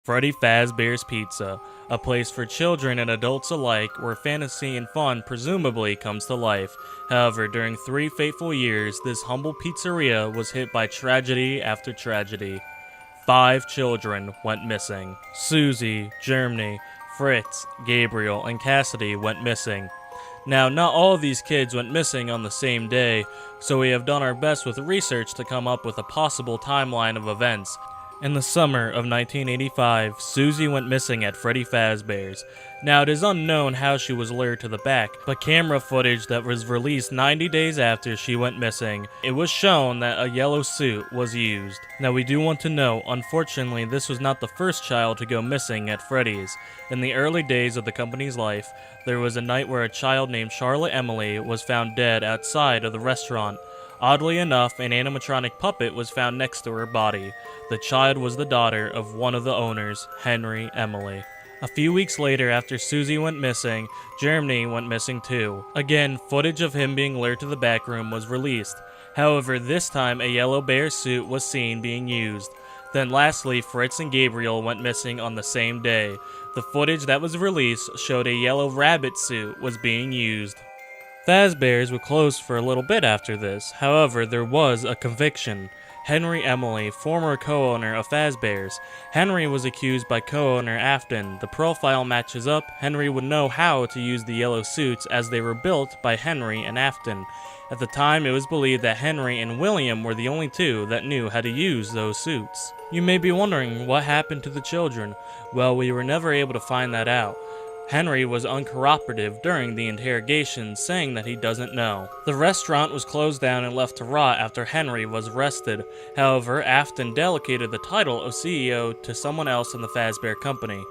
Freddy Fazbears Pizza, a place for children and adults alike where fantasy and fun presumably comes to life. However, during 3 fateful years, this humble pizzeria was hit by tragedy after tragedy. 5 children went missing. Susie, Germany, Fritz, Gabriel, and Cassidy went missing. Now, not all of these kids went missing on the same day, so we have done our best with research to come up with a possible timeline of events. In the summer of 1985, Susie went missing at Freddy Fazbears. Now, it is unknown how she was lured to the back, but camera footage that was released 90 days after she went missing, it was shown that a yellow suit was used. Now, we do want to note, unfortunately, this was not the first child to go missing at Freddy's. In the early days of the company's life, there was a night where a child named Charlotte Emily was found dead outside of the restaurant. Oddly enough, an animatronic puppet was found next to her body. The child was the daughter of one of the owners, Henry Emily. A few weeks later, after Susie went missing, Germany went missing too. Again, footage of him being lured to the back room was released. However, this time a yellow bear suit was seen being used. Then lastly, Fritz and Gabriel went missing on the same day. The footage that was released showed a yellow rabbit suit was being used. Fazbears were closed for a little bit after this. However, there was a conviction. Henry Emily, former co-owner of Fazbears. Henry was accused by co-owner Afton. The profile matches up. Henry would know how to use the yellow suits as they were built by Henry and Afton. At the time, it was believed that Henry and William were the only two that knew how to use those suits. You may be wondering what happened to the children. Well, we were never able to find that out. Henry was uncooperative during the interrogation, saying that he doesn't know. The restaurant was closed down and left to rot after Henry was arrested. However, Afton delegated the title of CEO to someone else in the Fazbear company.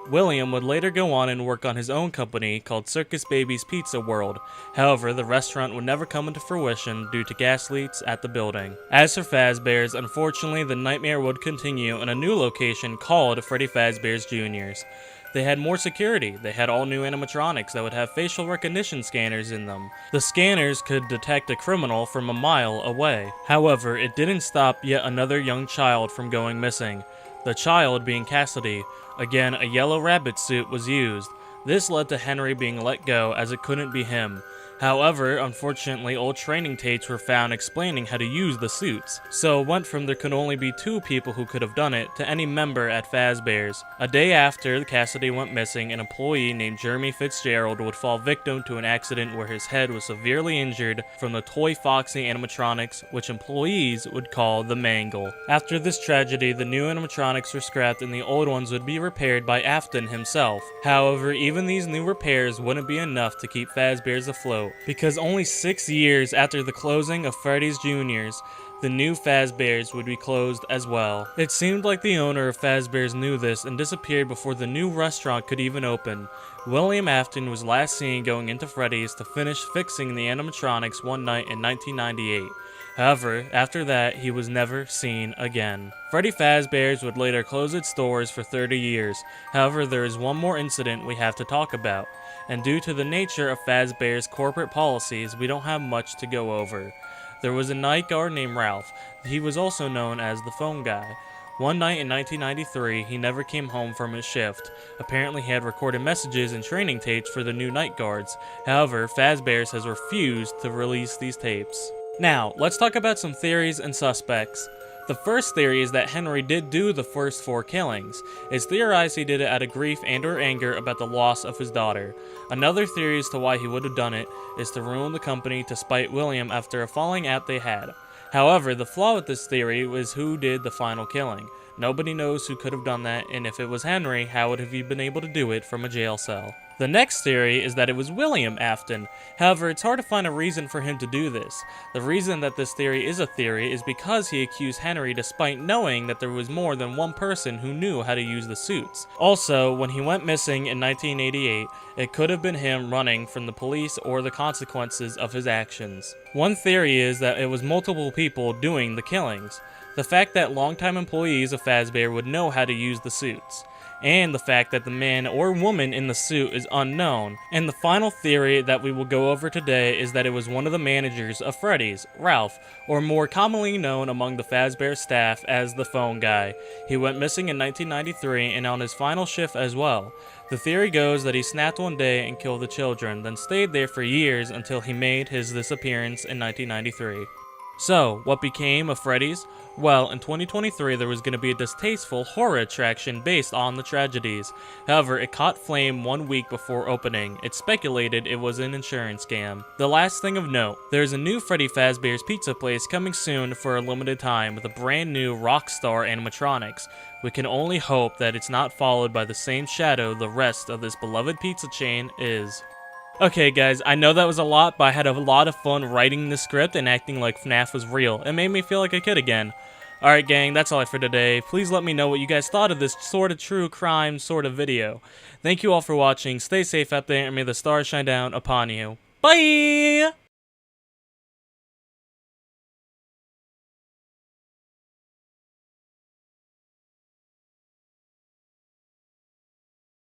William would later go on and work on his own company called Circus Baby's Pizza World. However, the restaurant would never come into fruition due to gas leaks at the building. As for Fazbears, unfortunately the nightmare would continue in a new location called Freddy Fazbears Jr.'s. They had more security. They had all new animatronics that would have facial recognition scanners in them. The scanners could detect a criminal from a mile away. However, it didn't stop yet another young child from going missing. The child being Cassidy. Again, a yellow rabbit suit was used. This led to Henry being let go as it couldn't be him. However, unfortunately, old training tapes were found explaining how to use the suits. So it went from there could only be 2 people who could have done it to any member at Fazbears. A day after Cassidy went missing, an employee named Jeremy Fitzgerald would fall victim to an accident where his head was severely injured from the toy Foxy animatronics, which employees would call the Mangle. After this tragedy, the new animatronics were scrapped and the old ones would be repaired by Afton himself. However, even these new repairs wouldn't be enough to keep Fazbears afloat, because only 6 years after the closing of Freddy's Jr.'s, the new Fazbears would be closed as well. It seemed like the owner of Fazbears knew this and disappeared before the new restaurant could even open. William Afton was last seen going into Freddy's to finish fixing the animatronics one night in 1998. However, after that, he was never seen again. Freddy Fazbears would later close its doors for 30 years. However, there is one more incident we have to talk about, and due to the nature of Fazbear's corporate policies, we don't have much to go over. There was a night guard named Ralph. He was also known as the phone guy. One night in 1993, he never came home from his shift. Apparently, he had recorded messages and training tapes for the new night guards. However, Fazbears has refused to release these tapes. Now, let's talk about some theories and suspects. The first theory is that Henry did do the first 4 killings. It's theorized he did it out of grief and or anger about the loss of his daughter. Another theory as to why he would have done it is to ruin the company to spite William after a falling out they had. However, the flaw with this theory was who did the final killing. Nobody knows who could have done that, and if it was Henry, how would he been able to do it from a jail cell? The next theory is that it was William Afton. However, it's hard to find a reason for him to do this. The reason that this theory is a theory is because he accused Henry despite knowing that there was more than one person who knew how to use the suits. Also, when he went missing in 1988, it could have been him running from the police or the consequences of his actions. One theory is that it was multiple people doing the killings. The fact that longtime employees of Fazbear would know how to use the suits. and the fact that the man or woman in the suit is unknown. And the final theory that we will go over today is that it was one of the managers of Freddy's, Ralph, or more commonly known among the Fazbear staff as the phone guy. He went missing in 1993 and on his final shift as well. The theory goes that he snapped one day and killed the children, then stayed there for years until he made his disappearance in 1993. So, what became of Freddy's? Well, in 2023 there was going to be a distasteful horror attraction based on the tragedies. However, it caught flame 1 week before opening. It's speculated it was an insurance scam. The last thing of note, there's a new Freddy Fazbears pizza place coming soon for a limited time with a brand new rockstar animatronics. We can only hope that it's not followed by the same shadow the rest of this beloved pizza chain is. Okay guys, I know that was a lot, but I had a lot of fun writing this script and acting like FNAF was real. It made me feel like a kid again. Alright gang, that's all for today. Please let me know what you guys thought of this sort of true crime sort of video. Thank you all for watching, stay safe out there, and may the stars shine down upon you. Bye!